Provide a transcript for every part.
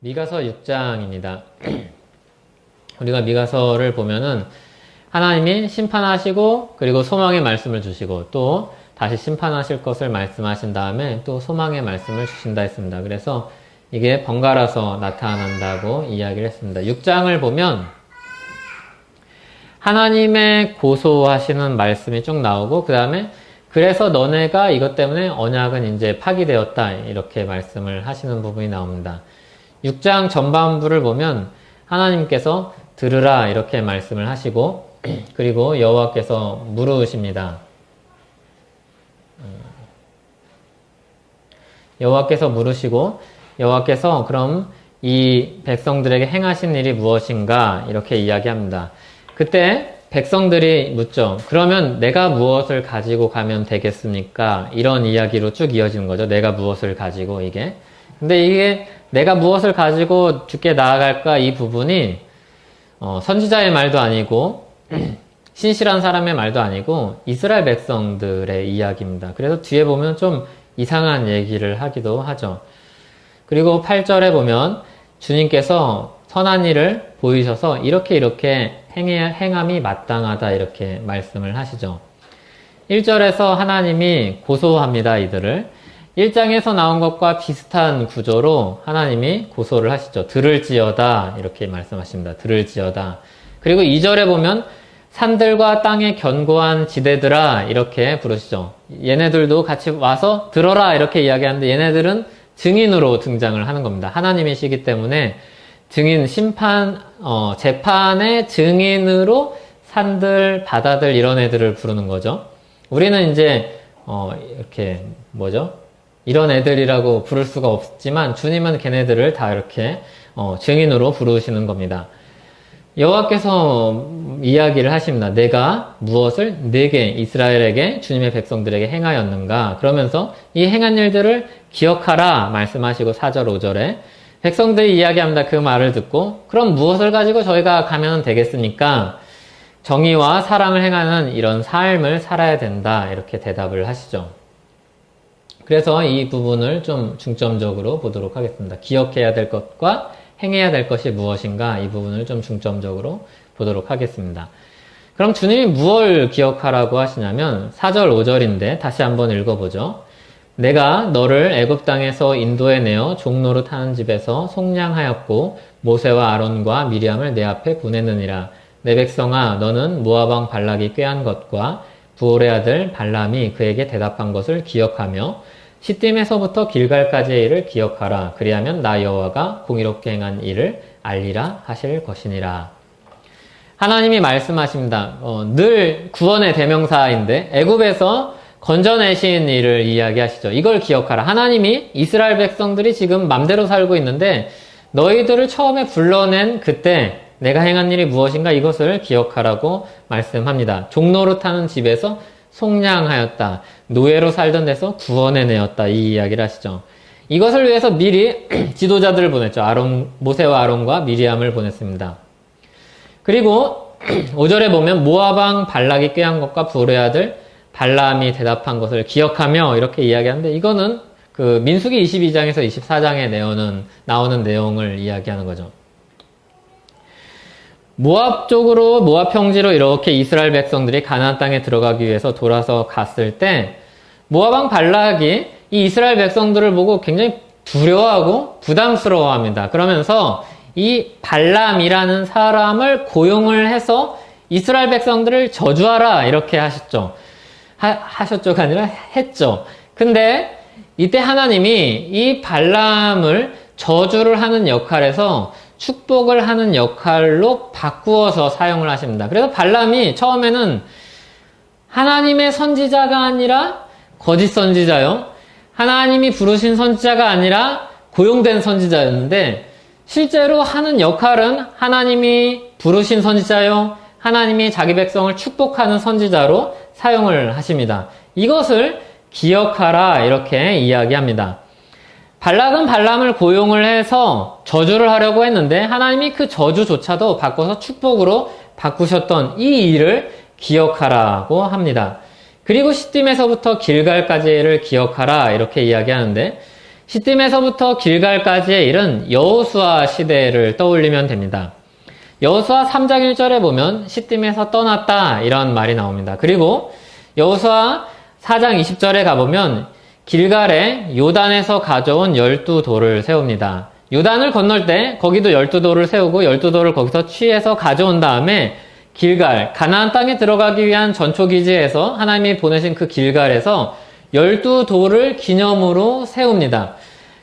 미가서 6장입니다. 우리가 미가서를 보면은 하나님이 심판하시고 그리고 소망의 말씀을 주시고 또 다시 심판하실 것을 말씀하신 다음에 또 소망의 말씀을 주신다 했습니다. 그래서 이게 번갈아서 나타난다고 이야기를 했습니다. 6장을 보면 하나님의 고소하시는 말씀이 쭉 나오고 그 다음에 그래서 너네가 이것 때문에 언약은 이제 파기되었다 이렇게 말씀을 하시는 부분이 나옵니다. 6장 전반부를 보면 하나님께서 들으라 이렇게 말씀을 하시고 그리고 여호와께서 물으십니다. 여호와께서 물으시고 여호와께서 그럼 이 백성들에게 행하신 일이 무엇인가 이렇게 이야기합니다. 그때 백성들이 묻죠. 그러면 내가 무엇을 가지고 가면 되겠습니까? 이런 이야기로 쭉 이어지는 거죠. 내가 무엇을 가지고 이게. 근데 이게 내가 무엇을 가지고 주께 나아갈까 이 부분이 선지자의 말도 아니고 신실한 사람의 말도 아니고 이스라엘 백성들의 이야기입니다. 그래서 뒤에 보면 좀 이상한 얘기를 하기도 하죠. 그리고 8절에 보면 주님께서 선한 일을 보이셔서 이렇게 행함이 마땅하다 이렇게 말씀을 하시죠. 1절에서 하나님이 고소합니다. 이들을 1장에서 나온 것과 비슷한 구조로 하나님이 고소를 하시죠. 들을지어다 이렇게 말씀하십니다. 들을지어다. 그리고 2절에 보면 산들과 땅의 견고한 지대들아 이렇게 부르시죠. 얘네들도 같이 와서 들어라 이렇게 이야기하는데 얘네들은 증인으로 등장을 하는 겁니다. 하나님이시기 때문에 증인, 심판, 재판의 증인으로 산들, 바다들 이런 애들을 부르는 거죠. 우리는 이제 이렇게 이런 애들이라고 부를 수가 없지만 주님은 걔네들을 다 이렇게 증인으로 부르시는 겁니다. 여호와께서 이야기를 하십니다. 내가 무엇을 내게 이스라엘에게 주님의 백성들에게 행하였는가 그러면서 이 행한 일들을 기억하라 말씀하시고 4절 5절에 백성들이 이야기합니다. 그 말을 듣고 그럼 무엇을 가지고 저희가 가면 되겠습니까? 정의와 사랑을 행하는 이런 삶을 살아야 된다 이렇게 대답을 하시죠. 그래서 이 부분을 좀 중점적으로 보도록 하겠습니다. 기억해야 될 것과 행해야 될 것이 무엇인가 이 부분을 좀 중점적으로 보도록 하겠습니다. 그럼 주님이 무엇을 기억하라고 하시냐면 4절 5절인데 다시 한번 읽어보죠. 내가 너를 애굽 땅에서 인도해내어 종노릇 하는 집에서 속량하였고 모세와 아론과 미리암을 내 앞에 보내느니라. 내 백성아 너는 모압 왕 발락이 꾀한 것과 부올의 아들 발람이 그에게 대답한 것을 기억하며 시딤에서부터 길갈까지의 일을 기억하라. 그리하면 나 여호와가 공의롭게 행한 일을 알리라 하실 것이니라. 하나님이 말씀하십니다. 늘 구원의 대명사인데 애굽에서 건져내신 일을 이야기하시죠. 이걸 기억하라. 하나님이 이스라엘 백성들이 지금 맘대로 살고 있는데 너희들을 처음에 불러낸 그때 내가 행한 일이 무엇인가 이것을 기억하라고 말씀합니다. 종노릇하는 집에서 속량하였다. 노예로 살던 데서 구원해내었다. 이 이야기를 하시죠. 이것을 위해서 미리 지도자들을 보냈죠. 모세와 아론과 미리암을 보냈습니다. 그리고 5절에 보면 모압 왕 발락이 꾀한 것과 부올의 아들 발람이 대답한 것을 기억하며 이렇게 이야기하는데 이거는 그 민수기 22장에서 24장에 나오는 내용을 이야기하는 거죠. 모압 쪽으로 모압 평지로 이렇게 이스라엘 백성들이 가나안 땅에 들어가기 위해서 돌아서 갔을 때 모압 왕 발락이 이 이스라엘 백성들을 보고 굉장히 두려워하고 부담스러워합니다. 그러면서 이 발람이라는 사람을 고용을 해서 이스라엘 백성들을 저주하라 이렇게 하셨죠. 하셨죠가 아니라 했죠. 근데 이때 하나님이 이 발람을 저주를 하는 역할에서 축복을 하는 역할로 바꾸어서 사용을 하십니다. 그래서 발람이 처음에는 하나님의 선지자가 아니라 거짓 선지자요. 하나님이 부르신 선지자가 아니라 고용된 선지자였는데 실제로 하는 역할은 하나님이 부르신 선지자요. 하나님이 자기 백성을 축복하는 선지자로 사용을 하십니다. 이것을 기억하라 이렇게 이야기합니다. 발락은 발람을 고용을 해서 저주를 하려고 했는데 하나님이 그 저주조차도 바꿔서 축복으로 바꾸셨던 이 일을 기억하라고 합니다. 그리고 시딤에서부터 길갈까지를 기억하라 이렇게 이야기하는데 시딤에서부터 길갈까지의 일은 여호수아 시대를 떠올리면 됩니다. 여호수아 3장 1절에 보면 시딤에서 떠났다 이런 말이 나옵니다. 그리고 여호수아 4장 20절에 가보면 길갈에 요단에서 가져온 12돌을 세웁니다. 요단을 건널 때 거기도 12돌을 세우고 12돌을 거기서 취해서 가져온 다음에 길갈, 가나안 땅에 들어가기 위한 전초기지에서 하나님이 보내신 그 길갈에서 12돌을 기념으로 세웁니다.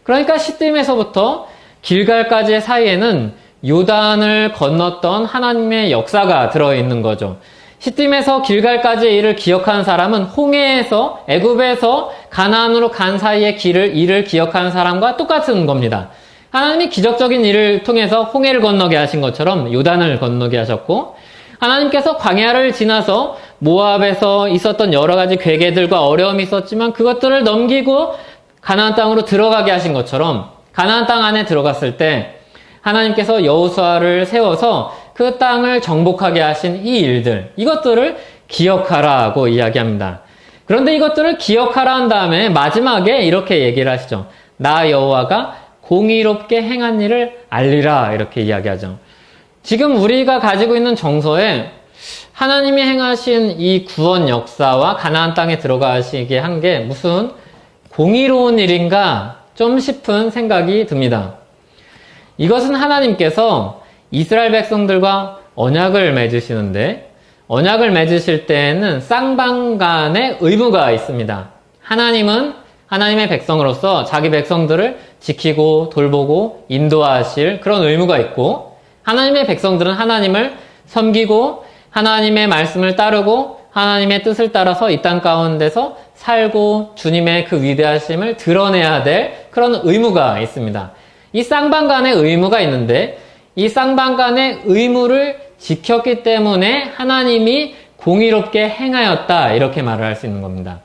그러니까 시딤에서부터 길갈까지의 사이에는 요단을 건넜던 하나님의 역사가 들어있는 거죠. 시딤에서 길갈까지의 일을 기억하는 사람은 홍해에서 애굽에서 가나안으로 간 사이의 일을 기억하는 사람과 똑같은 겁니다. 하나님이 기적적인 일을 통해서 홍해를 건너게 하신 것처럼 요단을 건너게 하셨고, 하나님께서 광야를 지나서 모압에서 있었던 여러 가지 괴계들과 어려움이 있었지만 그것들을 넘기고 가나안 땅으로 들어가게 하신 것처럼 가나안 땅 안에 들어갔을 때 하나님께서 여호수아를 세워서 그 땅을 정복하게 하신 이 일들, 이것들을 기억하라고 이야기합니다. 그런데 이것들을 기억하라 한 다음에 마지막에 이렇게 얘기를 하시죠. 나 여호와가 공의롭게 행한 일을 알리라, 이렇게 이야기하죠. 지금 우리가 가지고 있는 정서에 하나님이 행하신 이 구원 역사와 가나안 땅에 들어가시게 한 게 무슨 공의로운 일인가 좀 싶은 생각이 듭니다. 이것은 하나님께서 이스라엘 백성들과 언약을 맺으시는데, 언약을 맺으실 때에는 쌍방 간의 의무가 있습니다. 하나님은 하나님의 백성으로서 자기 백성들을 지키고 돌보고 인도하실 그런 의무가 있고, 하나님의 백성들은 하나님을 섬기고 하나님의 말씀을 따르고 하나님의 뜻을 따라서 이 땅 가운데서 살고 주님의 그 위대하심을 드러내야 될 그런 의무가 있습니다. 이 쌍방 간의 의무가 있는데 이 쌍방 간의 의무를 지켰기 때문에 하나님이 공의롭게 행하였다, 이렇게 말을 할 수 있는 겁니다.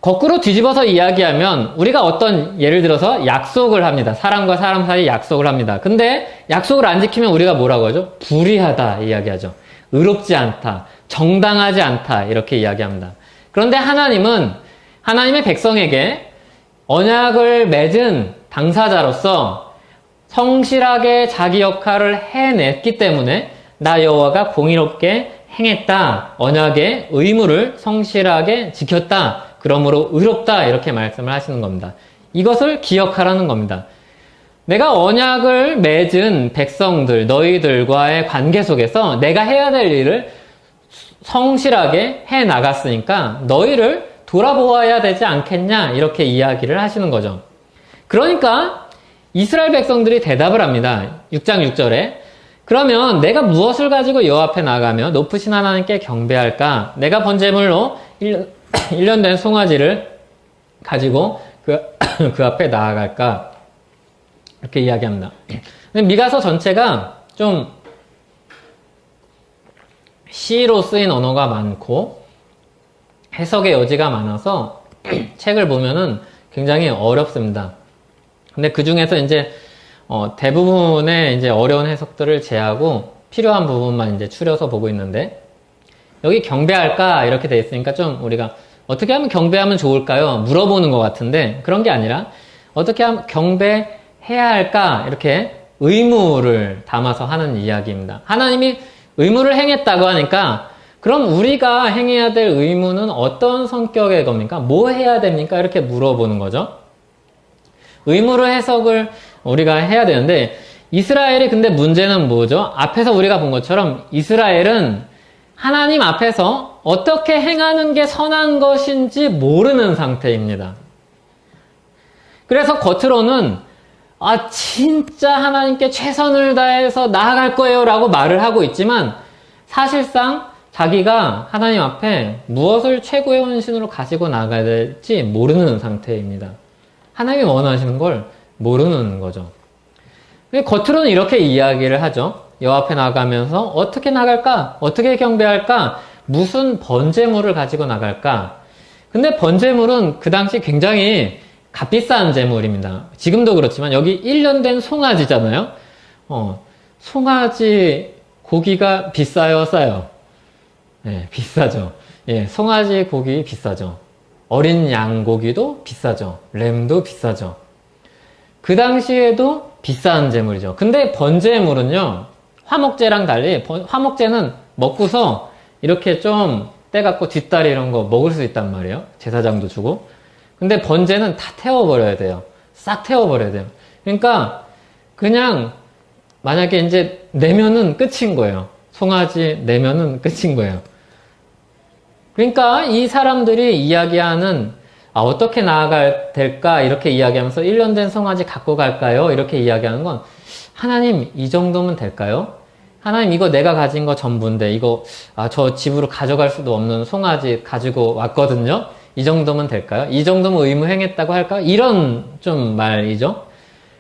거꾸로 뒤집어서 이야기하면 우리가 어떤 예를 들어서 약속을 합니다. 사람과 사람 사이 약속을 합니다. 근데 약속을 안 지키면 우리가 뭐라고 하죠? 불의하다 이야기하죠. 의롭지 않다, 정당하지 않다, 이렇게 이야기합니다. 그런데 하나님은 하나님의 백성에게 언약을 맺은 당사자로서 성실하게 자기 역할을 해냈기 때문에 나 여호와가 공의롭게 행했다, 언약의 의무를 성실하게 지켰다, 그러므로 의롭다, 이렇게 말씀을 하시는 겁니다. 이것을 기억하라는 겁니다. 내가 언약을 맺은 백성들, 너희들과의 관계 속에서 내가 해야 될 일을 성실하게 해 나갔으니까 너희를 돌아보아야 되지 않겠냐, 이렇게 이야기를 하시는 거죠. 그러니까 이스라엘 백성들이 대답을 합니다. 6장 6절에 그러면 내가 무엇을 가지고 여호와 앞에 나가며 높으신 하나님께 경배할까? 내가 번제물로 1년 된 송아지를 가지고 그 앞에 나아갈까? 이렇게 이야기합니다. 근데 미가서 전체가 좀 시로 쓰인 언어가 많고 해석의 여지가 많아서 책을 보면은 굉장히 어렵습니다. 근데 그 중에서 이제 대부분의 이제 어려운 해석들을 제하고 필요한 부분만 이제 추려서 보고 있는데, 여기 경배할까 이렇게 돼 있으니까 좀 우리가 어떻게 하면 경배하면 좋을까요? 물어보는 것 같은데 그런 게 아니라 어떻게 하면 경배해야 할까, 이렇게 의무를 담아서 하는 이야기입니다. 하나님이 의무를 행했다고 하니까 그럼 우리가 행해야 될 의무는 어떤 성격의 겁니까? 뭐 해야 됩니까? 이렇게 물어보는 거죠. 의무를 해석을 우리가 해야 되는데 이스라엘이 근데 문제는 뭐죠? 앞에서 우리가 본 것처럼 이스라엘은 하나님 앞에서 어떻게 행하는 게 선한 것인지 모르는 상태입니다. 그래서 겉으로는 진짜 하나님께 최선을 다해서 나아갈 거예요 라고 말을 하고 있지만 사실상 자기가 하나님 앞에 무엇을 최고의 헌신으로 가지고 나가야 될지 모르는 상태입니다. 하나님이 원하시는 걸 모르는 거죠. 겉으로는 이렇게 이야기를 하죠. 여호와 앞에 나가면서 어떻게 나갈까? 어떻게 경배할까? 무슨 번제물을 가지고 나갈까? 근데 번제물은 그 당시 굉장히 값비싼 제물입니다. 지금도 그렇지만 여기 1년 된 송아지잖아요. 송아지 고기가 비싸요, 싸요? 네, 비싸죠. 예, 송아지 고기 비싸죠. 어린 양고기도 비싸죠. 램도 비싸죠. 그 당시에도 비싼 재물이죠. 근데 번제물은요, 화목제랑 달리 화목제는 먹고서 이렇게 좀 떼갖고 뒷다리 이런 거 먹을 수 있단 말이에요. 제사장도 주고. 근데 번제는 다 태워버려야 돼요. 싹 태워버려야 돼요. 그러니까 그냥 만약에 이제 내면은 끝인 거예요. 송아지 내면은 끝인 거예요. 그러니까 이 사람들이 이야기하는 어떻게 나아갈 될까 이렇게 이야기하면서 1년 된 송아지 갖고 갈까요? 이렇게 이야기하는 건 하나님 이 정도면 될까요? 하나님 이거 내가 가진 거 전부인데 이거 저 집으로 가져갈 수도 없는 송아지 가지고 왔거든요. 이 정도면 될까요? 이 정도면 의무 행했다고 할까? 이런 좀 말이죠.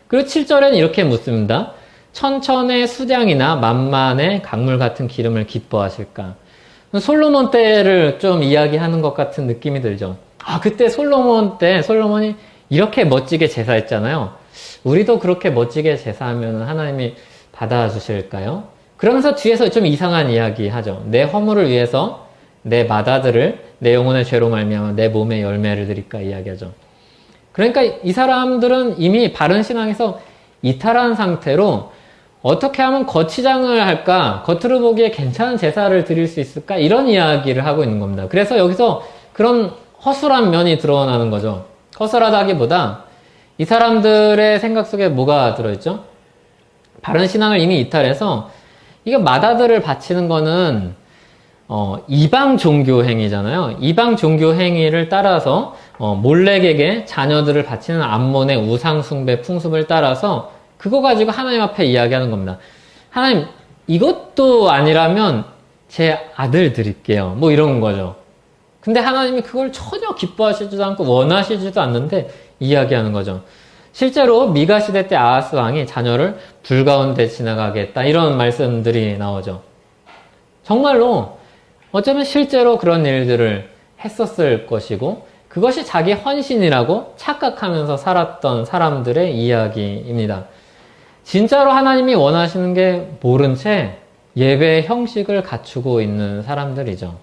그리고 7절에는 이렇게 묻습니다. 천천의 수량이나 만만의 강물 같은 기름을 기뻐하실까? 솔로몬 때를 좀 이야기하는 것 같은 느낌이 들죠. 그때 솔로몬 때 솔로몬이 이렇게 멋지게 제사했잖아요. 우리도 그렇게 멋지게 제사하면 하나님이 받아주실까요? 그러면서 뒤에서 좀 이상한 이야기 하죠. 내 허물을 위해서 내 맏아들을 내 영혼의 죄로 말미암아 내 몸의 열매를 드릴까 이야기하죠. 그러니까 이 사람들은 이미 바른 신앙에서 이탈한 상태로 어떻게 하면 거치장을 할까? 겉으로 보기에 괜찮은 제사를 드릴 수 있을까? 이런 이야기를 하고 있는 겁니다. 그래서 여기서 그런 허술한 면이 드러나는 거죠. 허술하다기보다 이 사람들의 생각 속에 뭐가 들어있죠? 바른 신앙을 이미 이탈해서 이게 맏아들을 바치는 거는 이방 종교 행위잖아요. 이방 종교 행위를 따라서 몰렉에게 자녀들을 바치는 암몬의 우상 숭배 풍습을 따라서 그거 가지고 하나님 앞에 이야기하는 겁니다. 하나님 이것도 아니라면 제 아들 드릴게요. 뭐 이런 거죠. 근데 하나님이 그걸 전혀 기뻐하시지도 않고 원하시지도 않는데 이야기하는 거죠. 실제로 미가 시대 때 아하스 왕이 자녀를 불 가운데 지나가게 했다. 이런 말씀들이 나오죠. 정말로 어쩌면 실제로 그런 일들을 했었을 것이고 그것이 자기 헌신이라고 착각하면서 살았던 사람들의 이야기입니다. 진짜로 하나님이 원하시는 게 모른 채 예배의 형식을 갖추고 있는 사람들이죠.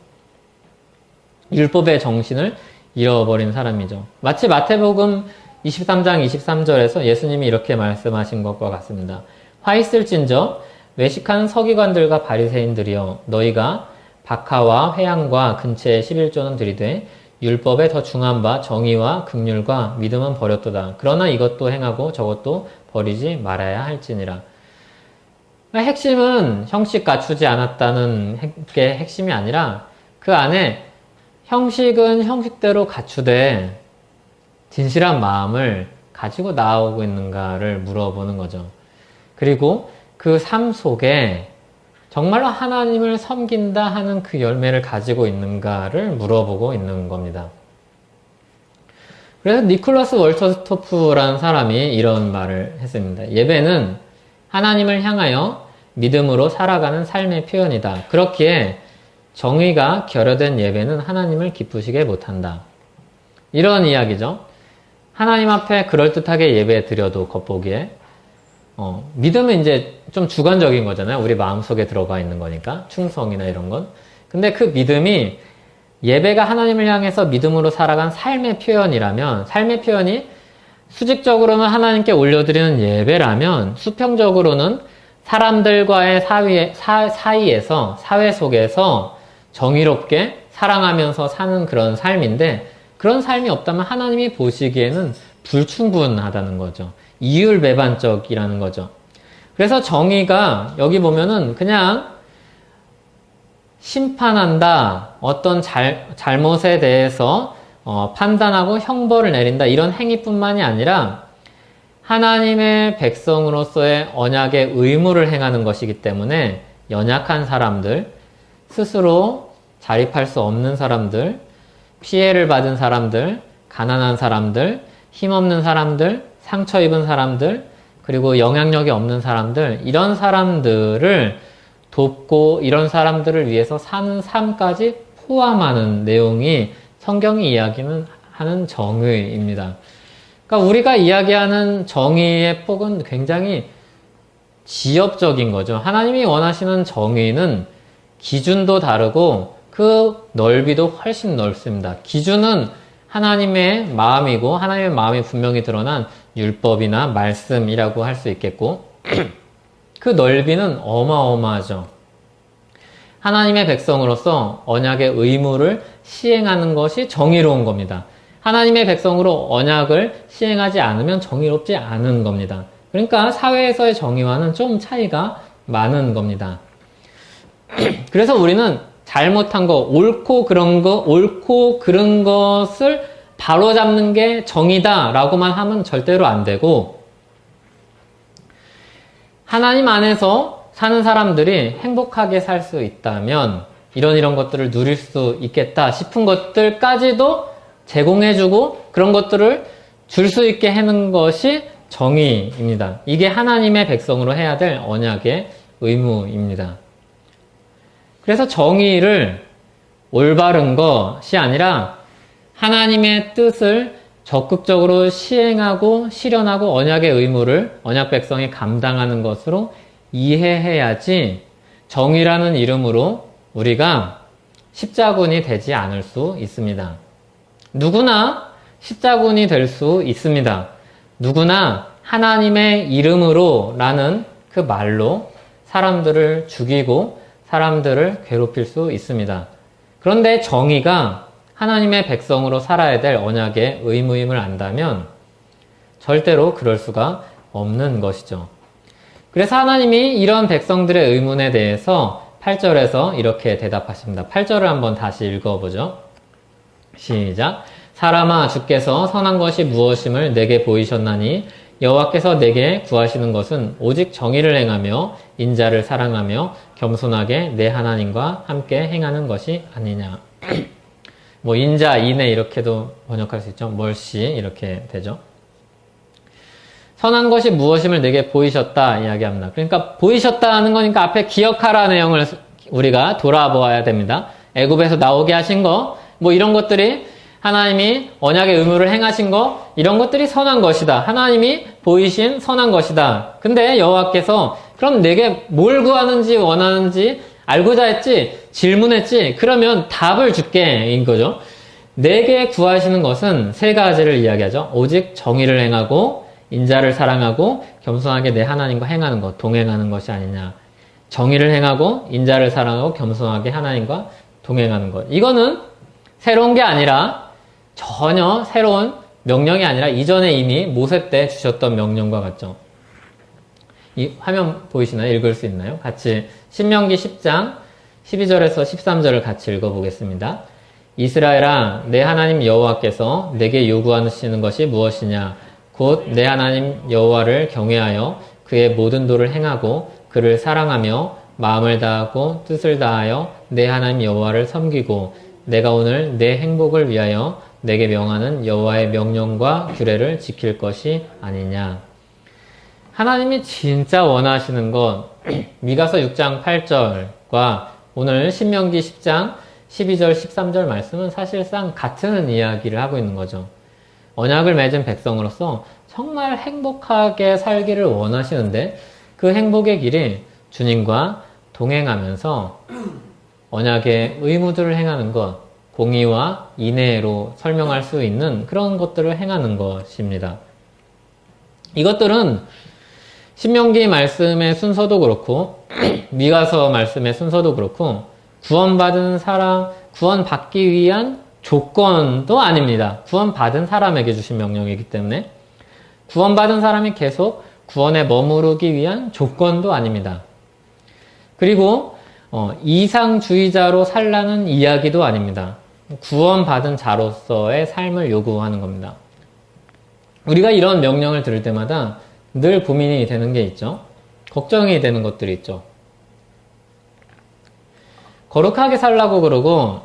율법의 정신을 잃어버린 사람이죠. 마치 마태복음 23장 23절에서 예수님이 이렇게 말씀하신 것과 같습니다. 화 있을진저 외식하는 서기관들과 바리새인들이여 너희가 박하와 회양과 근처에 11조는 들이되 율법에 더 중한 바 정의와 긍휼과 믿음은 버렸도다. 그러나 이것도 행하고 저것도 버리지 말아야 할지니라. 핵심은 형식 갖추지 않았다는 게 핵심이 아니라 그 안에 형식은 형식대로 갖추되 진실한 마음을 가지고 나오고 있는가를 물어보는 거죠. 그리고 그 삶 속에 정말로 하나님을 섬긴다 하는 그 열매를 가지고 있는가를 물어보고 있는 겁니다. 그래서 니콜라스 월처스토프라는 사람이 이런 말을 했습니다. 예배는 하나님을 향하여 믿음으로 살아가는 삶의 표현이다. 그렇기에 정의가 결여된 예배는 하나님을 기쁘시게 못한다. 이런 이야기죠. 하나님 앞에 그럴듯하게 예배 드려도 겉보기에 믿음은 이제 좀 주관적인 거잖아요. 우리 마음속에 들어가 있는 거니까 충성이나 이런 건. 근데 그 믿음이 예배가 하나님을 향해서 믿음으로 살아간 삶의 표현이라면 삶의 표현이 수직적으로는 하나님께 올려드리는 예배라면 수평적으로는 사람들과의 사이에서 사회 속에서 정의롭게 사랑하면서 사는 그런 삶인데 그런 삶이 없다면 하나님이 보시기에는 불충분하다는 거죠. 이율배반적이라는 거죠. 그래서 정의가 여기 보면은 그냥 심판한다, 어떤 잘못에 대해서 판단하고 형벌을 내린다 이런 행위뿐만이 아니라 하나님의 백성으로서의 언약의 의무를 행하는 것이기 때문에 연약한 사람들, 스스로 자립할 수 없는 사람들, 피해를 받은 사람들, 가난한 사람들, 힘없는 사람들, 상처 입은 사람들, 그리고 영향력이 없는 사람들, 이런 사람들을 돕고 이런 사람들을 위해서 사는 삶까지 포함하는 내용이 성경이 이야기하는 정의입니다. 그러니까 우리가 이야기하는 정의의 폭은 굉장히 지엽적인 거죠. 하나님이 원하시는 정의는 기준도 다르고 그 넓이도 훨씬 넓습니다. 기준은 하나님의 마음이고 하나님의 마음이 분명히 드러난 율법이나 말씀이라고 할 수 있겠고 그 넓이는 어마어마하죠. 하나님의 백성으로서 언약의 의무를 시행하는 것이 정의로운 겁니다. 하나님의 백성으로 언약을 시행하지 않으면 정의롭지 않은 겁니다. 그러니까 사회에서의 정의와는 좀 차이가 많은 겁니다. 그래서 우리는 잘못한 거, 옳고 그른 것을 바로잡는 게 정의다라고만 하면 절대로 안 되고, 하나님 안에서 사는 사람들이 행복하게 살 수 있다면 이런 것들을 누릴 수 있겠다 싶은 것들까지도 제공해주고 그런 것들을 줄 수 있게 하는 것이 정의입니다. 이게 하나님의 백성으로 해야 될 언약의 의무입니다. 그래서 정의를 올바른 것이 아니라 하나님의 뜻을 적극적으로 시행하고 실현하고 언약의 의무를 언약 백성이 감당하는 것으로 이해해야지 정의라는 이름으로 우리가 십자군이 되지 않을 수 있습니다. 누구나 십자군이 될 수 있습니다. 누구나 하나님의 이름으로 라는 그 말로 사람들을 죽이고 사람들을 괴롭힐 수 있습니다. 그런데 정의가 하나님의 백성으로 살아야 될 언약의 의무임을 안다면 절대로 그럴 수가 없는 것이죠. 그래서 하나님이 이런 백성들의 의문에 대해서 8절에서 이렇게 대답하십니다. 8절을 한번 다시 읽어보죠. 시작. 사람아, 주께서 선한 것이 무엇임을 내게 보이셨나니 여호와께서 내게 구하시는 것은 오직 정의를 행하며 인자를 사랑하며 겸손하게 내 하나님과 함께 행하는 것이 아니냐. 뭐 인자, 인애 이렇게도 번역할 수 있죠. 멀시 이렇게 되죠. 선한 것이 무엇임을 내게 보이셨다 이야기합니다. 그러니까 보이셨다 하는 거니까 앞에 기억하라 내용을 우리가 돌아보아야 됩니다. 애굽에서 나오게 하신 거, 뭐 이런 것들이 하나님이 언약의 의무를 행하신 거, 이런 것들이 선한 것이다. 하나님이 보이신 선한 것이다. 근데 여호와께서 그럼 내게 뭘 구하는지 원하는지 알고자 했지, 질문했지, 그러면 답을 줄게 인 거죠. 내게 구하시는 것은 세 가지를 이야기하죠. 오직 정의를 행하고 인자를 사랑하고 겸손하게 내 하나님과 행하는 것, 동행하는 것이 아니냐. 정의를 행하고 인자를 사랑하고 겸손하게 하나님과 동행하는 것. 이거는 새로운 게 아니라 전혀 새로운 명령이 아니라 이전에 이미 모세 때 주셨던 명령과 같죠. 이 화면 보이시나요? 읽을 수 있나요? 같이 신명기 10장 12절에서 13절을 같이 읽어보겠습니다. 이스라엘아, 내 하나님 여호와께서 내게 요구하시는 것이 무엇이냐? 곧 내 하나님 여호와를 경외하여 그의 모든 도를 행하고 그를 사랑하며 마음을 다하고 뜻을 다하여 내 하나님 여호와를 섬기고 내가 오늘 내 행복을 위하여 내게 명하는 여호와의 명령과 규례를 지킬 것이 아니냐. 하나님이 진짜 원하시는 것, 미가서 6장 8절과 오늘 신명기 10장 12절 13절 말씀은 사실상 같은 이야기를 하고 있는 거죠. 언약을 맺은 백성으로서 정말 행복하게 살기를 원하시는데 그 행복의 길이 주님과 동행하면서 언약의 의무들을 행하는 것, 공의와 인애로 설명할 수 있는 그런 것들을 행하는 것입니다. 이것들은 신명기 말씀의 순서도 그렇고 미가서 말씀의 순서도 그렇고 구원받은 사람, 구원받기 위한 조건도 아닙니다. 구원받은 사람에게 주신 명령이기 때문에 구원받은 사람이 계속 구원에 머무르기 위한 조건도 아닙니다. 그리고 이상주의자로 살라는 이야기도 아닙니다. 구원받은 자로서의 삶을 요구하는 겁니다. 우리가 이런 명령을 들을 때마다 늘 고민이 되는 게 있죠. 걱정이 되는 것들이 있죠. 거룩하게 살라고 그러고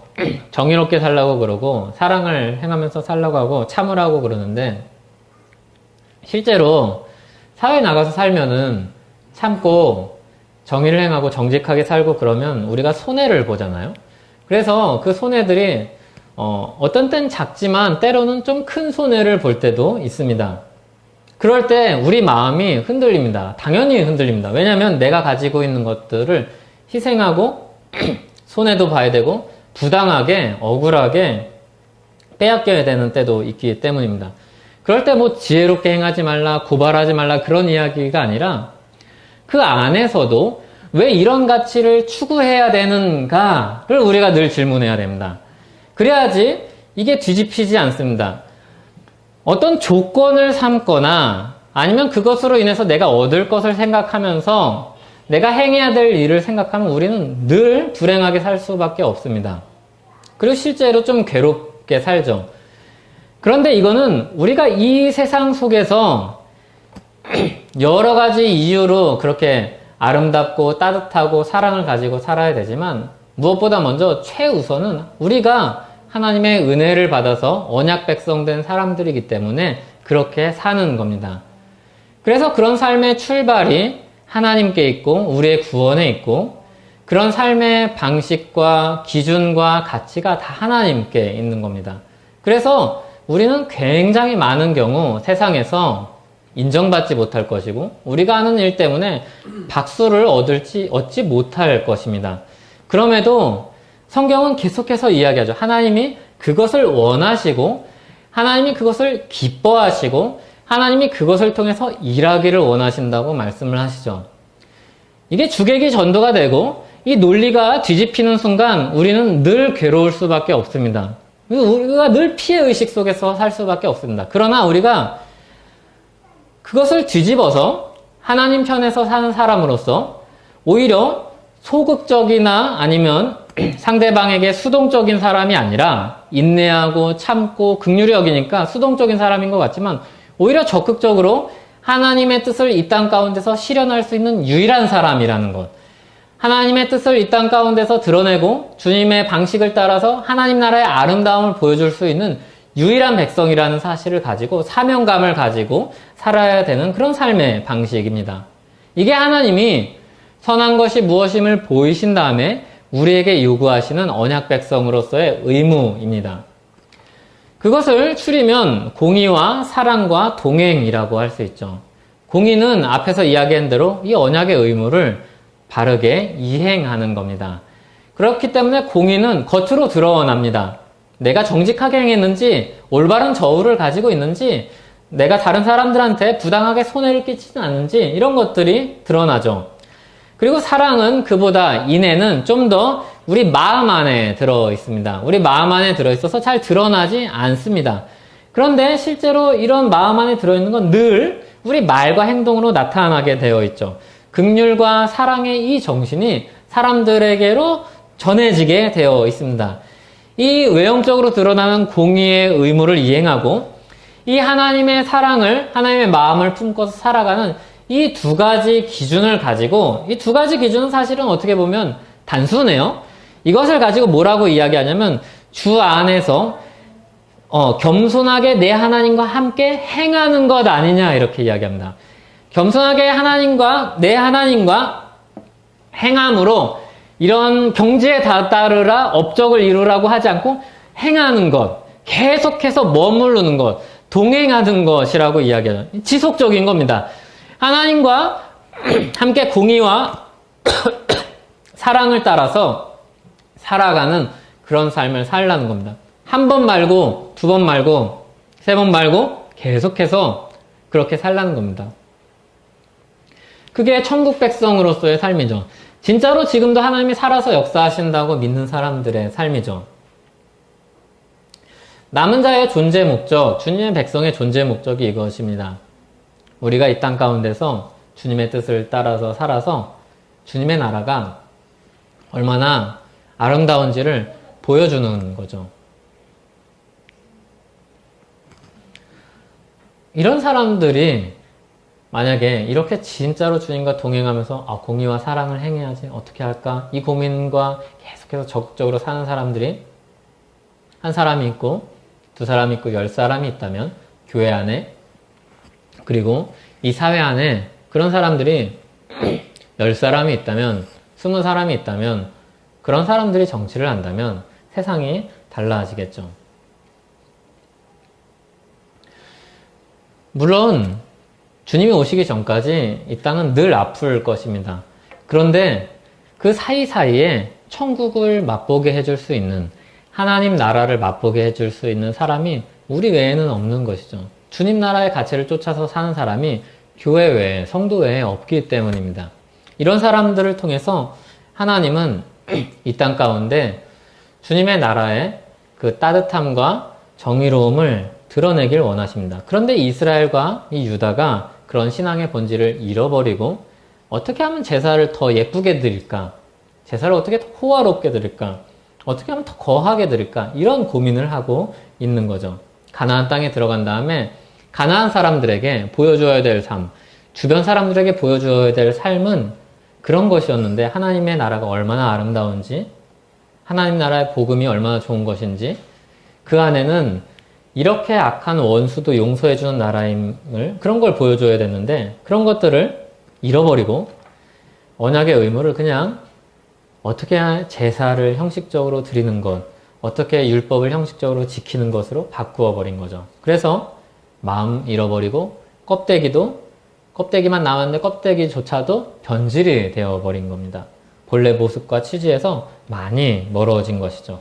정의롭게 살라고 그러고 사랑을 행하면서 살라고 하고 참으라고 그러는데 실제로 사회에 나가서 살면은 참고 정의를 행하고 정직하게 살고 그러면 우리가 손해를 보잖아요. 그래서 그 손해들이 어떤 때는 작지만 때로는 좀 큰 손해를 볼 때도 있습니다. 그럴 때 우리 마음이 흔들립니다. 당연히 흔들립니다. 왜냐하면 내가 가지고 있는 것들을 희생하고 손해도 봐야 되고 부당하게 억울하게 빼앗겨야 되는 때도 있기 때문입니다. 그럴 때 뭐 지혜롭게 행하지 말라, 고발하지 말라 그런 이야기가 아니라 그 안에서도 왜 이런 가치를 추구해야 되는가를 우리가 늘 질문해야 됩니다. 그래야지 이게 뒤집히지 않습니다. 어떤 조건을 삼거나 아니면 그것으로 인해서 내가 얻을 것을 생각하면서 내가 행해야 될 일을 생각하면 우리는 늘 불행하게 살 수밖에 없습니다. 그리고 실제로 좀 괴롭게 살죠. 그런데 이거는 우리가 이 세상 속에서 여러 가지 이유로 그렇게 아름답고 따뜻하고 사랑을 가지고 살아야 되지만 무엇보다 먼저 최우선은 우리가 하나님의 은혜를 받아서 언약 백성된 사람들이기 때문에 그렇게 사는 겁니다. 그래서 그런 삶의 출발이 하나님께 있고 우리의 구원에 있고 그런 삶의 방식과 기준과 가치가 다 하나님께 있는 겁니다. 그래서 우리는 굉장히 많은 경우 세상에서 인정받지 못할 것이고 우리가 하는 일 때문에 박수를 얻지 못할 것입니다. 그럼에도 성경은 계속해서 이야기하죠. 하나님이 그것을 원하시고 하나님이 그것을 기뻐하시고 하나님이 그것을 통해서 일하기를 원하신다고 말씀을 하시죠. 이게 주객이 전도가 되고 이 논리가 뒤집히는 순간 우리는 늘 괴로울 수밖에 없습니다. 우리가 늘 피해의식 속에서 살 수밖에 없습니다. 그러나 우리가 그것을 뒤집어서 하나님 편에서 사는 사람으로서 오히려 소극적이나 아니면 상대방에게 수동적인 사람이 아니라 인내하고 참고 긍휼히 여기니까 수동적인 사람인 것 같지만 오히려 적극적으로 하나님의 뜻을 이 땅 가운데서 실현할 수 있는 유일한 사람이라는 것. 하나님의 뜻을 이 땅 가운데서 드러내고 주님의 방식을 따라서 하나님 나라의 아름다움을 보여줄 수 있는 유일한 백성이라는 사실을 가지고 사명감을 가지고 살아야 되는 그런 삶의 방식입니다. 이게 하나님이 선한 것이 무엇임을 보이신 다음에 우리에게 요구하시는 언약 백성으로서의 의무입니다. 그것을 추리면 공의와 사랑과 동행이라고 할 수 있죠. 공의는 앞에서 이야기한 대로 이 언약의 의무를 바르게 이행하는 겁니다. 그렇기 때문에 공의는 겉으로 드러납니다. 내가 정직하게 행했는지 올바른 저울을 가지고 있는지 내가 다른 사람들한테 부당하게 손해를 끼치지 않는지 이런 것들이 드러나죠. 그리고 사랑은 그보다 인애는 좀 더 우리 마음 안에 들어 있습니다. 우리 마음 안에 들어 있어서 잘 드러나지 않습니다. 그런데 실제로 이런 마음 안에 들어있는 건 늘 우리 말과 행동으로 나타나게 되어 있죠. 긍휼과 사랑의 이 정신이 사람들에게로 전해지게 되어 있습니다. 이 외형적으로 드러나는 공의의 의무를 이행하고 이 하나님의 사랑을, 하나님의 마음을 품고서 살아가는 이 두 가지 기준을 가지고, 이 두 가지 기준은 사실은 어떻게 보면 단순해요. 이것을 가지고 뭐라고 이야기하냐면 주 안에서 겸손하게 내 하나님과 함께 행하는 것 아니냐 이렇게 이야기합니다. 겸손하게 내 하나님과 행함으로 이런 경지에 따르라 업적을 이루라고 하지 않고 행하는 것, 계속해서 머무르는 것, 동행하는 것이라고 이야기하죠. 지속적인 겁니다. 하나님과 함께 공의와 사랑을 따라서 살아가는 그런 삶을 살라는 겁니다. 한 번 말고 두 번 말고 세 번 말고 계속해서 그렇게 살라는 겁니다. 그게 천국 백성으로서의 삶이죠. 진짜로 지금도 하나님이 살아서 역사하신다고 믿는 사람들의 삶이죠. 남은 자의 존재 목적, 주님의 백성의 존재 목적이 이것입니다. 우리가 이 땅 가운데서 주님의 뜻을 따라서 살아서 주님의 나라가 얼마나 아름다운지를 보여주는 거죠. 이런 사람들이 만약에 이렇게 진짜로 주님과 동행하면서 공의와 사랑을 행해야지 어떻게 할까? 이 고민과 계속해서 적극적으로 사는 사람들이 한 사람이 있고 두 사람이 있고 10사람이 있다면 교회 안에 그리고 이 사회 안에 그런 사람들이 10사람이 있다면 20사람이 있다면 그런 사람들이 정치를 한다면 세상이 달라지겠죠. 물론 주님이 오시기 전까지 이 땅은 늘 아플 것입니다. 그런데 그 사이사이에 천국을 맛보게 해줄 수 있는 하나님 나라를 맛보게 해줄 수 있는 사람이 우리 외에는 없는 것이죠. 주님 나라의 가치를 쫓아서 사는 사람이 교회 외에, 성도 외에 없기 때문입니다. 이런 사람들을 통해서 하나님은 이 땅 가운데 주님의 나라의 그 따뜻함과 정의로움을 드러내길 원하십니다. 그런데 이스라엘과 이 유다가 그런 신앙의 본질을 잃어버리고 어떻게 하면 제사를 더 예쁘게 드릴까? 제사를 어떻게 더 호화롭게 드릴까? 어떻게 하면 더 거하게 드릴까? 이런 고민을 하고 있는 거죠. 가나안 땅에 들어간 다음에 가나안 사람들에게 보여줘야 될 삶, 주변 사람들에게 보여줘야 될 삶은 그런 것이었는데 하나님의 나라가 얼마나 아름다운지, 하나님 나라의 복음이 얼마나 좋은 것인지, 그 안에는 이렇게 악한 원수도 용서해주는 나라임을, 그런 걸 보여줘야 됐는데 그런 것들을 잃어버리고 언약의 의무를 그냥 어떻게 제사를 형식적으로 드리는 것, 어떻게 율법을 형식적으로 지키는 것으로 바꾸어 버린 거죠. 그래서 마음 잃어버리고 껍데기만 남았는데 껍데기조차도 변질이 되어버린 겁니다. 본래 모습과 취지에서 많이 멀어진 것이죠.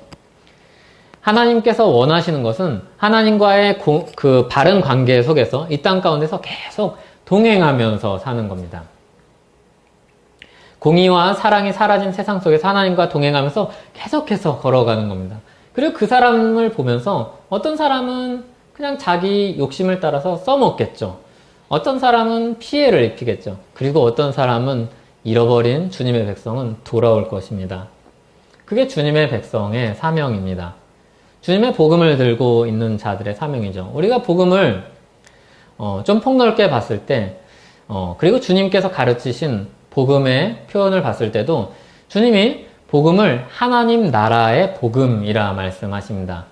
하나님께서 원하시는 것은 하나님과의 그 바른 관계 속에서 이 땅 가운데서 계속 동행하면서 사는 겁니다. 공의와 사랑이 사라진 세상 속에서 하나님과 동행하면서 계속해서 걸어가는 겁니다. 그리고 그 사람을 보면서 어떤 사람은 그냥 자기 욕심을 따라서 써먹겠죠. 어떤 사람은 피해를 입히겠죠. 그리고 어떤 사람은 잃어버린 주님의 백성은 돌아올 것입니다. 그게 주님의 백성의 사명입니다. 주님의 복음을 들고 있는 자들의 사명이죠. 우리가 복음을 좀 폭넓게 봤을 때 그리고 주님께서 가르치신 복음의 표현을 봤을 때도 주님이 복음을 하나님 나라의 복음이라 말씀하십니다.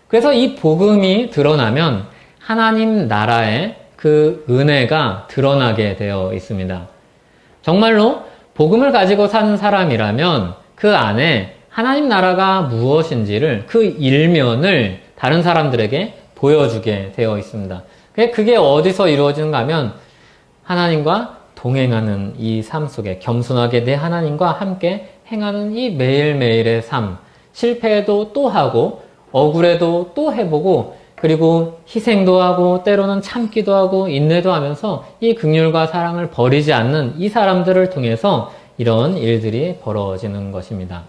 그래서 이 복음이 드러나면 하나님 나라의 그 은혜가 드러나게 되어 있습니다. 정말로 복음을 가지고 사는 사람이라면 그 안에 하나님 나라가 무엇인지를 그 일면을 다른 사람들에게 보여주게 되어 있습니다. 그게 어디서 이루어지는가 하면 하나님과 동행하는 이 삶 속에 겸손하게 내 하나님과 함께 행하는 이 매일매일의 삶, 실패해도 또 하고 억울해도 또 해보고 그리고 희생도 하고 때로는 참기도 하고 인내도 하면서 이 긍휼과 사랑을 버리지 않는 이 사람들을 통해서 이런 일들이 벌어지는 것입니다.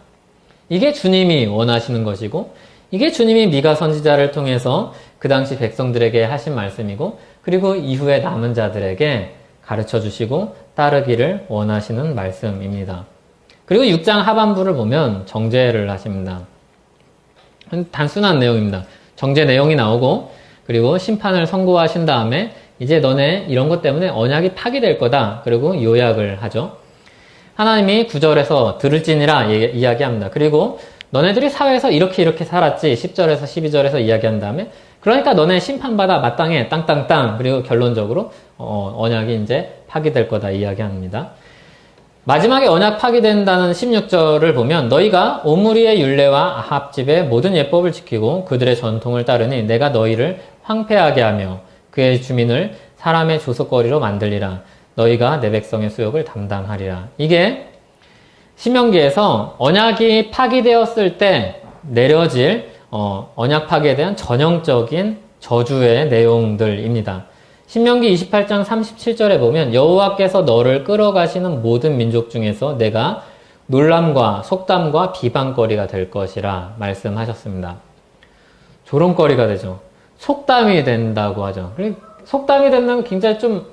이게 주님이 원하시는 것이고 이게 주님이 미가 선지자를 통해서 그 당시 백성들에게 하신 말씀이고 그리고 이후에 남은 자들에게 가르쳐 주시고 따르기를 원하시는 말씀입니다. 그리고 6장 하반부를 보면 정죄를 하십니다. 단순한 내용입니다. 정죄 내용이 나오고 그리고 심판을 선고하신 다음에 이제 너네 이런 것 때문에 언약이 파기될 거다. 그리고 요약을 하죠. 하나님이 9절에서 들을지니라 이야기합니다. 그리고 너네들이 사회에서 이렇게 살았지 10절에서 12절에서 이야기한 다음에 그러니까 너네 심판받아 마땅해 땅땅땅 그리고 결론적으로 언약이 이제 파기될 거다 이야기합니다. 마지막에 언약 파기된다는 16절을 보면 너희가 오므리의 율례와 아합집의 모든 예법을 지키고 그들의 전통을 따르니 내가 너희를 황폐하게 하며 그의 주민을 사람의 조속거리로 만들리라. 너희가 내 백성의 수욕을 담당하리라. 이게 신명기에서 언약이 파기되었을 때 내려질 언약 파기에 대한 전형적인 저주의 내용들입니다. 신명기 28장 37절에 보면 여호와께서 너를 끌어가시는 모든 민족 중에서 내가 놀람과 속담과 비방거리가 될 것이라 말씀하셨습니다. 조롱거리가 되죠. 속담이 된다고 하죠. 속담이 된다면 굉장히 좀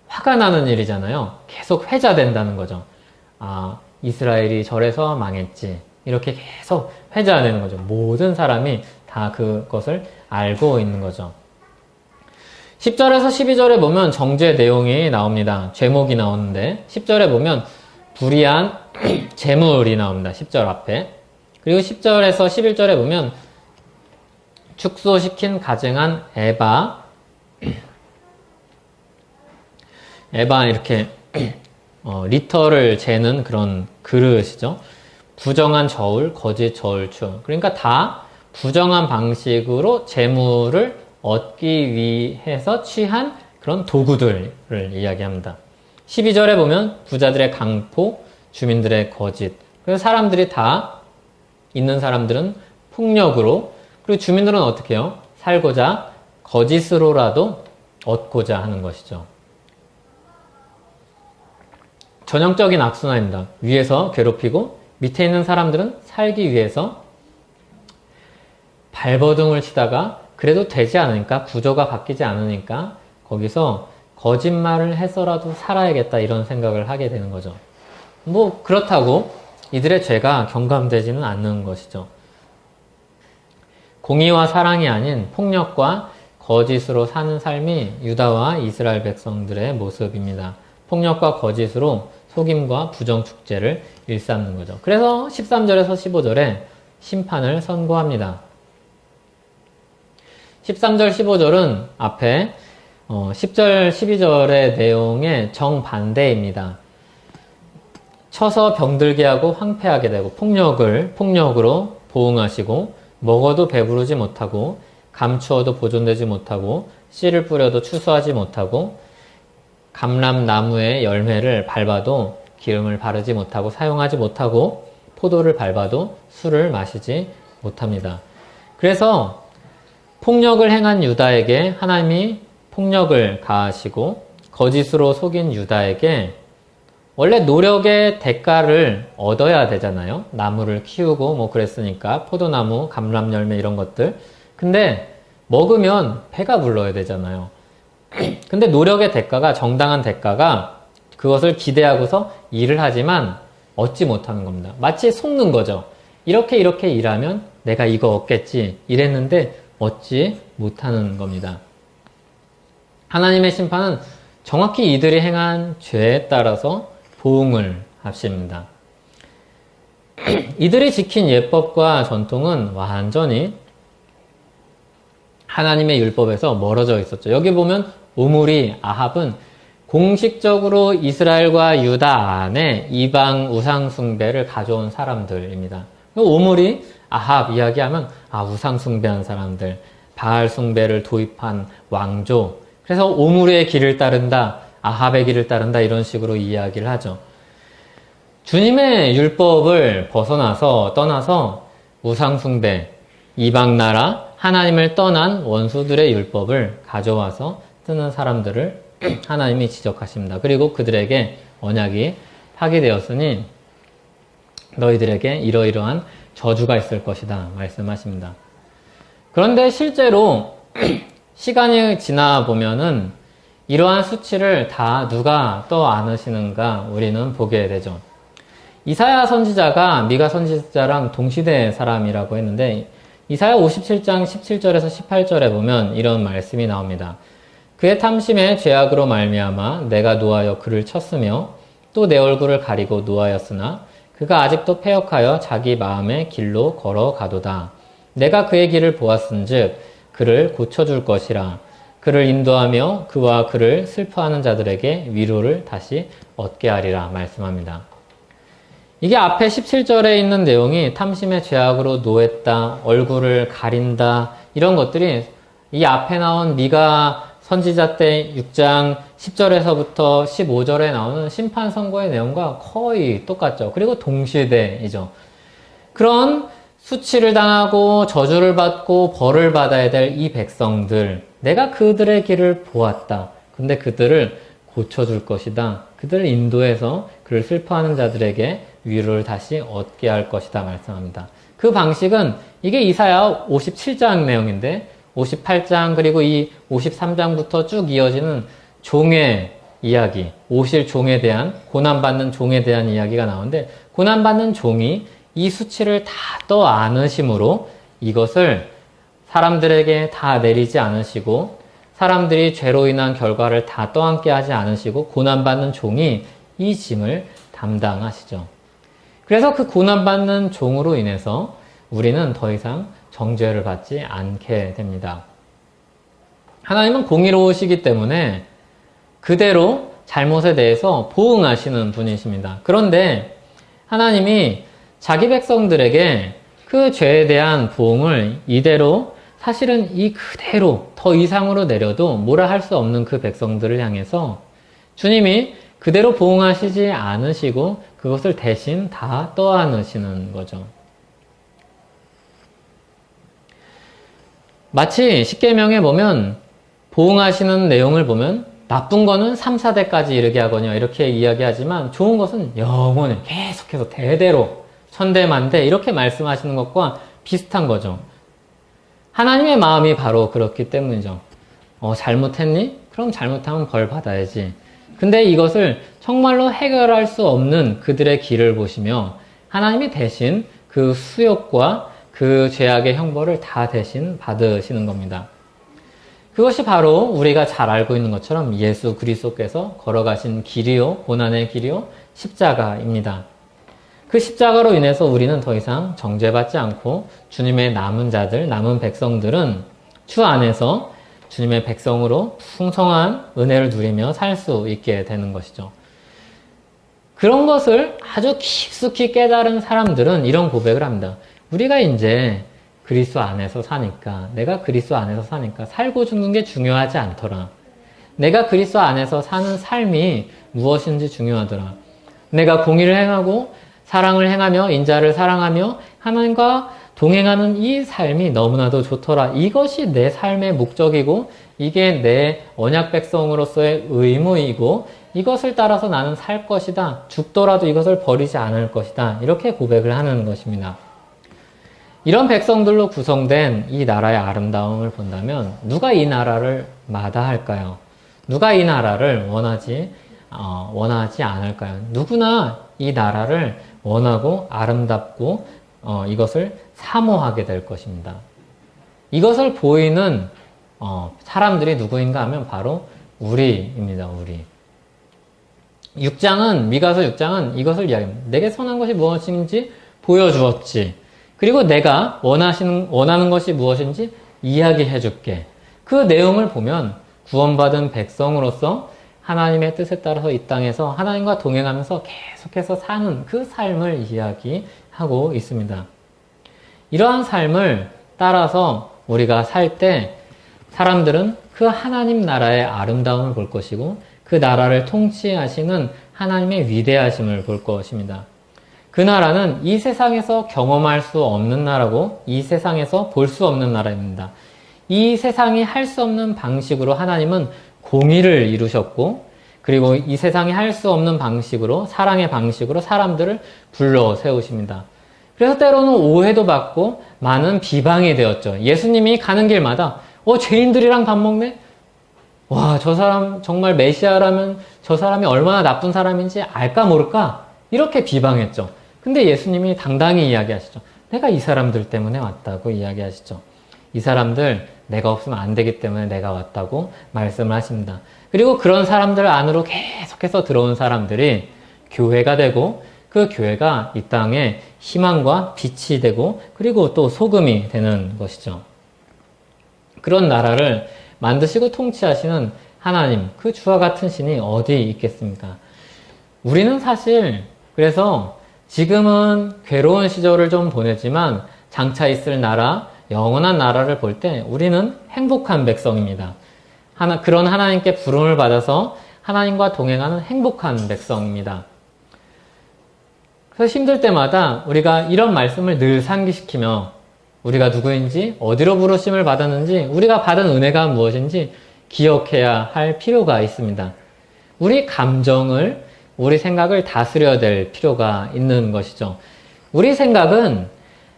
화가 나는 일이잖아요. 계속 회자된다는 거죠. 아, 이스라엘이 저래서 망했지. 이렇게 계속 회자되는 거죠. 모든 사람이 다 그것을 알고 있는 거죠. 10절에서 12절에 보면 정죄 내용이 나옵니다. 죄목이 나오는데 10절에 보면 불의한 재물이 나옵니다. 10절 앞에. 그리고 10절에서 11절에 보면 축소시킨 가증한 에바 이렇게 리터를 재는 그런 그릇이죠. 부정한 저울, 거짓 저울추. 그러니까 다 부정한 방식으로 재물을 얻기 위해서 취한 그런 도구들을 이야기합니다. 12절에 보면 부자들의 강포, 주민들의 거짓. 그래서 사람들이 다 있는 사람들은 폭력으로, 그리고 주민들은 어떻게 해요? 살고자 거짓으로라도 얻고자 하는 것이죠. 전형적인 악순환입니다. 위에서 괴롭히고 밑에 있는 사람들은 살기 위해서 발버둥을 치다가 그래도 되지 않으니까, 구조가 바뀌지 않으니까 거기서 거짓말을 해서라도 살아야겠다 이런 생각을 하게 되는 거죠. 뭐 그렇다고 이들의 죄가 경감되지는 않는 것이죠. 공의와 사랑이 아닌 폭력과 거짓으로 사는 삶이 유다와 이스라엘 백성들의 모습입니다. 폭력과 거짓으로 속임과 부정축제를 일삼는 거죠. 그래서 13절에서 15절에 심판을 선고합니다. 13절, 15절은 앞에 10절, 12절의 내용의 정반대입니다. 쳐서 병들게 하고 황폐하게 되고 폭력으로 보응하시고 먹어도 배부르지 못하고 감추어도 보존되지 못하고 씨를 뿌려도 추수하지 못하고 감람나무의 열매를 밟아도 기름을 바르지 못하고 사용하지 못하고 포도를 밟아도 술을 마시지 못합니다. 그래서 폭력을 행한 유다에게 하나님이 폭력을 가하시고 거짓으로 속인 유다에게 원래 노력의 대가를 얻어야 되잖아요. 나무를 키우고 뭐 그랬으니까 포도나무, 감람열매 이런 것들. 근데 먹으면 배가 불러야 되잖아요. 근데 노력의 대가가, 정당한 대가가 그것을 기대하고서 일을 하지만 얻지 못하는 겁니다. 마치 속는 거죠. 이렇게 일하면 내가 이거 얻겠지 이랬는데 얻지 못하는 겁니다. 하나님의 심판은 정확히 이들이 행한 죄에 따라서 보응을 하십니다. 이들이 지킨 예법과 전통은 완전히 하나님의 율법에서 멀어져 있었죠. 여기 보면 오므리, 아합은 공식적으로 이스라엘과 유다 안에 이방 우상 숭배를 가져온 사람들입니다. 오므리, 아합 이야기하면 우상 숭배한 사람들, 바알 숭배를 도입한 왕조, 그래서 오므리의 길을 따른다, 아합의 길을 따른다 이런 식으로 이야기를 하죠. 주님의 율법을 떠나서 우상 숭배, 이방 나라, 하나님을 떠난 원수들의 율법을 가져와서 쓰는 사람들을 하나님이 지적하십니다. 그리고 그들에게 언약이 파기되었으니 너희들에게 이러이러한 저주가 있을 것이다 말씀하십니다. 그런데 실제로 시간이 지나 보면은 이러한 수치를 다 누가 떠안으시는가 우리는 보게 되죠. 이사야 선지자가 미가 선지자랑 동시대 사람이라고 했는데 이사야 57장 17절에서 18절에 보면 이런 말씀이 나옵니다. 그의 탐심에 죄악으로 말미암아 내가 노하여 그를 쳤으며 또 내 얼굴을 가리고 노하였으나 그가 아직도 패역하여 자기 마음의 길로 걸어가도다. 내가 그의 길을 보았은즉 그를 고쳐줄 것이라. 그를 인도하며 그와 그를 슬퍼하는 자들에게 위로를 다시 얻게 하리라 말씀합니다. 이게 앞에 17절에 있는 내용이 탐심의 죄악으로 노했다, 얼굴을 가린다 이런 것들이 이 앞에 나온 미가 선지자 때 6장 10절에서부터 15절에 나오는 심판 선고의 내용과 거의 똑같죠. 그리고 동시대이죠. 그런 수치를 당하고 저주를 받고 벌을 받아야 될 이 백성들, 내가 그들의 길을 보았다. 근데 그들을 고쳐줄 것이다. 그들을 인도해서 그를 슬퍼하는 자들에게 위로를 다시 얻게 할 것이다 말씀합니다. 그 방식은 이게 이사야 57장 내용인데 58장 그리고 이 53장부터 쭉 이어지는 종의 이야기, 오실 종에 대한, 고난받는 종에 대한 이야기가 나오는데 고난받는 종이 이 수치를 다 떠안으심으로 이것을 사람들에게 다 내리지 않으시고 사람들이 죄로 인한 결과를 다 떠안게 하지 않으시고 고난받는 종이 이 짐을 담당하시죠. 그래서 그 고난받는 종으로 인해서 우리는 더 이상 정죄를 받지 않게 됩니다. 하나님은 공의로우시기 때문에 그대로 잘못에 대해서 보응하시는 분이십니다. 그런데 하나님이 자기 백성들에게 그 죄에 대한 보응을 이대로 사실은 이 그대로 더 이상으로 내려도 뭐라 할 수 없는 그 백성들을 향해서 주님이 그대로 보응하시지 않으시고 그것을 대신 다 떠안으시는 거죠. 마치 십계명에 보면 보응하시는 내용을 보면 나쁜 거는 3, 4대까지 이르게 하거니와 이렇게 이야기하지만 좋은 것은 영원히 계속해서 대대로 천대만대 이렇게 말씀하시는 것과 비슷한 거죠. 하나님의 마음이 바로 그렇기 때문이죠. 잘못했니? 그럼 잘못하면 벌 받아야지. 근데 이것을 정말로 해결할 수 없는 그들의 길을 보시며 하나님이 대신 그 수욕과 그 죄악의 형벌을 다 대신 받으시는 겁니다. 그것이 바로 우리가 잘 알고 있는 것처럼 예수 그리스도께서 걸어가신 길이요, 고난의 길이요, 십자가입니다. 그 십자가로 인해서 우리는 더 이상 정죄받지 않고 주님의 남은 자들, 남은 백성들은 주 안에서 주님의 백성으로 풍성한 은혜를 누리며 살 수 있게 되는 것이죠. 그런 것을 아주 깊숙이 깨달은 사람들은 이런 고백을 합니다. 우리가 이제 그리스도 안에서 사니까, 내가 그리스도 안에서 사니까 살고 죽는 게 중요하지 않더라. 내가 그리스도 안에서 사는 삶이 무엇인지 중요하더라. 내가 공의를 행하고 사랑을 행하며 인자를 사랑하며 하나님과 동행하는 이 삶이 너무나도 좋더라. 이것이 내 삶의 목적이고 이게 내 언약 백성으로서의 의무이고 이것을 따라서 나는 살 것이다. 죽더라도 이것을 버리지 않을 것이다. 이렇게 고백을 하는 것입니다. 이런 백성들로 구성된 이 나라의 아름다움을 본다면 누가 이 나라를 마다할까요? 누가 이 나라를 원하지 않을까요? 누구나 이 나라를 원하고 아름답고 이것을 사모하게 될 것입니다. 이것을 보이는 사람들이 누구인가 하면 바로 우리입니다. 우리. 미가서 6장은 이것을 이야기합니다. 내게 선한 것이 무엇인지 보여주었지. 그리고 내가 원하는 것이 무엇인지 이야기해 줄게. 그 내용을 보면 구원받은 백성으로서 하나님의 뜻에 따라서 이 땅에서 하나님과 동행하면서 계속해서 사는 그 삶을 이야기하고 있습니다. 이러한 삶을 따라서 우리가 살 때 사람들은 그 하나님 나라의 아름다움을 볼 것이고 그 나라를 통치하시는 하나님의 위대하심을 볼 것입니다. 그 나라는 이 세상에서 경험할 수 없는 나라고 이 세상에서 볼 수 없는 나라입니다. 이 세상이 할 수 없는 방식으로 하나님은 공의를 이루셨고 그리고 이 세상이 할 수 없는 방식으로 사랑의 방식으로 사람들을 불러 세우십니다. 그래서 때로는 오해도 받고 많은 비방이 되었죠. 예수님이 가는 길마다 죄인들이랑 밥 먹네? 와, 저 사람 정말 메시아라면 저 사람이 얼마나 나쁜 사람인지 알까 모를까? 이렇게 비방했죠. 근데 예수님이 당당히 이야기하시죠. 내가 이 사람들 때문에 왔다고 이야기하시죠. 이 사람들 내가 없으면 안 되기 때문에 내가 왔다고 말씀을 하십니다. 그리고 그런 사람들 안으로 계속해서 들어온 사람들이 교회가 되고 그 교회가 이 땅에 희망과 빛이 되고 그리고 또 소금이 되는 것이죠. 그런 나라를 만드시고 통치하시는 하나님, 그 주와 같은 신이 어디 있겠습니까? 우리는 사실 그래서 지금은 괴로운 시절을 좀 보내지만 장차 있을 나라, 영원한 나라를 볼 때 우리는 행복한 백성입니다. 그런 하나님께 부름을 받아서 하나님과 동행하는 행복한 백성입니다. 그래서 힘들 때마다 우리가 이런 말씀을 늘 상기시키며 우리가 누구인지, 어디로 부르심을 받았는지, 우리가 받은 은혜가 무엇인지 기억해야 할 필요가 있습니다. 우리 감정을, 우리 생각을 다스려야 될 필요가 있는 것이죠. 우리 생각은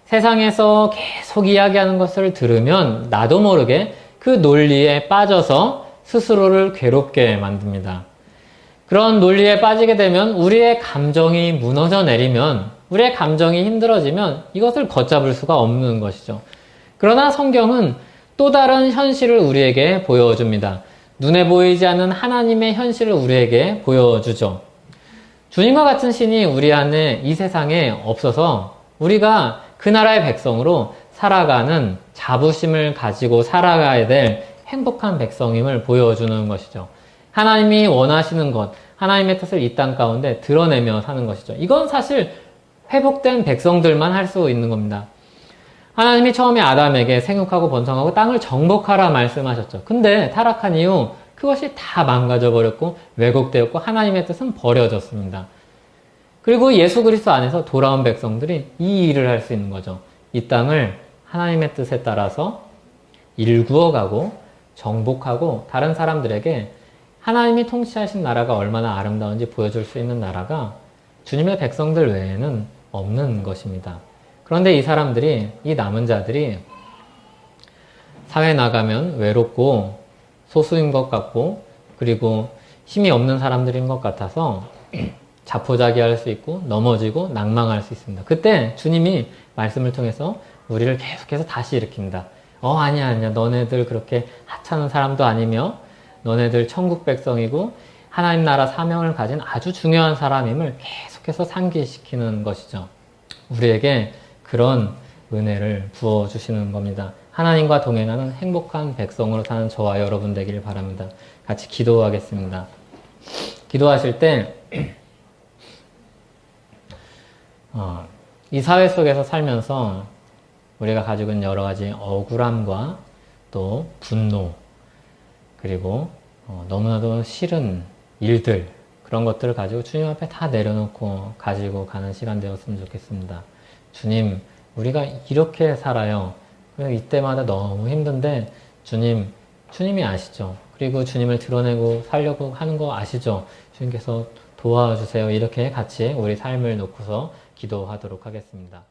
세상에서 계속 이야기하는 것을 들으면 나도 모르게 그 논리에 빠져서 스스로를 괴롭게 만듭니다. 그런 논리에 빠지게 되면 우리의 감정이 무너져 내리면, 우리의 감정이 힘들어지면 이것을 걷잡을 수가 없는 것이죠. 그러나 성경은 또 다른 현실을 우리에게 보여줍니다. 눈에 보이지 않는 하나님의 현실을 우리에게 보여주죠. 주님과 같은 신이 우리 안에 이 세상에 없어서 우리가 그 나라의 백성으로 살아가는 자부심을 가지고 살아가야 될 행복한 백성임을 보여주는 것이죠. 하나님이 원하시는 것, 하나님의 뜻을 이 땅 가운데 드러내며 사는 것이죠. 이건 사실 회복된 백성들만 할 수 있는 겁니다. 하나님이 처음에 아담에게 생육하고 번성하고 땅을 정복하라 말씀하셨죠. 근데 타락한 이후 그것이 다 망가져 버렸고 왜곡되었고 하나님의 뜻은 버려졌습니다. 그리고 예수 그리스도 안에서 돌아온 백성들이 이 일을 할 수 있는 거죠. 이 땅을 하나님의 뜻에 따라서 일구어가고 정복하고 다른 사람들에게 하나님이 통치하신 나라가 얼마나 아름다운지 보여줄 수 있는 나라가 주님의 백성들 외에는 없는 것입니다. 그런데 이 사람들이, 이 남은 자들이 사회에 나가면 외롭고 소수인 것 같고 그리고 힘이 없는 사람들인 것 같아서 자포자기할 수 있고 넘어지고 낭망할 수 있습니다. 그때 주님이 말씀을 통해서 우리를 계속해서 다시 일으킵니다. 아니야 너네들 그렇게 하찮은 사람도 아니며 너네들 천국 백성이고 하나님 나라 사명을 가진 아주 중요한 사람임을 계속해서 상기시키는 것이죠. 우리에게 그런 은혜를 부어주시는 겁니다. 하나님과 동행하는 행복한 백성으로 사는 저와 여러분 되기를 바랍니다. 같이 기도하겠습니다. 기도하실 때 이 사회 속에서 살면서 우리가 가지고 있는 여러 가지 억울함과 또 분노 그리고 너무나도 싫은 일들 그런 것들을 가지고 주님 앞에 다 내려놓고 가지고 가는 시간 되었으면 좋겠습니다. 주님, 우리가 이렇게 살아요. 이때마다 너무 힘든데 주님이 아시죠? 그리고 주님을 드러내고 살려고 하는 거 아시죠? 주님께서 도와주세요. 이렇게 같이 우리 삶을 놓고서 기도하도록 하겠습니다.